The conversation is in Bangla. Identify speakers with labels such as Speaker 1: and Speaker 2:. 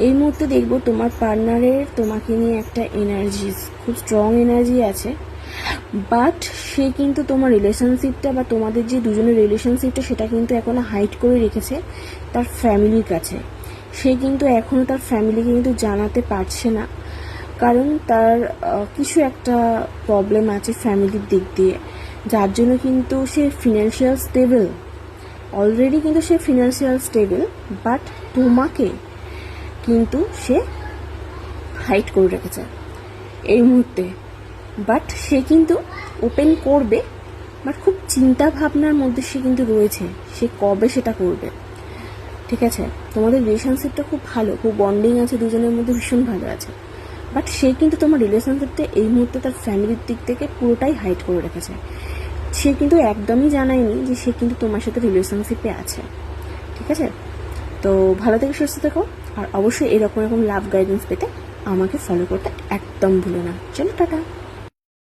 Speaker 1: এই মুহূর্তে দেখবো তোমার পার্টনারের তোমাকে নিয়ে একটা এনার্জি, খুব স্ট্রং এনার্জি আছে, বাট সে কিন্তু তোমার রিলেশনশিপটা বা তোমাদের যে দুজনের রিলেশনশিপটা সেটা কিন্তু এখনো হাইড করে রেখেছে তার ফ্যামিলির কাছে। সে কিন্তু এখনও তার ফ্যামিলিকে কিন্তু জানাতে পারছে না, কারণ তার কিছু একটা প্রবলেম আছে ফ্যামিলির দিক দিয়ে, যার জন্য কিন্তু সে ফিনান্সিয়াল স্টেবল, অলরেডি কিন্তু সে ফিনান্সিয়াল স্টেবল, বাট তোমাকে কিন্তু সে হাইড করে রেখেছে এই মুহূর্তে। বাট সে কিন্তু ওপেন করবে, বাট খুব চিন্তা ভাবনার মধ্যে সে কিন্তু রয়েছে, সে কবে সেটা করবে। ঠিক আছে, তোমাদের রিলেশনশিপটা খুব ভালো, খুব বন্ডিং আছে দুজনের মধ্যে, ভীষণ ভালো আছে, বাট সে কিন্তু তোমার রিলেশনশিপটা এই মুহূর্তে তার ফ্যামিলির দিক থেকে পুরোটাই হাইড করে রেখেছে। সে কিন্তু একদমই জানায়নি যে সে কিন্তু তোমার সাথে রিলেশনশিপে আছে। ঠিক আছে, তো ভালো থেকে সুস্থ থেকো, আর অবশ্যই এরকম লাভ গাইডেন্স পেতে আমাকে ফলো করতে একদম ভুলো না। চলো টাটা।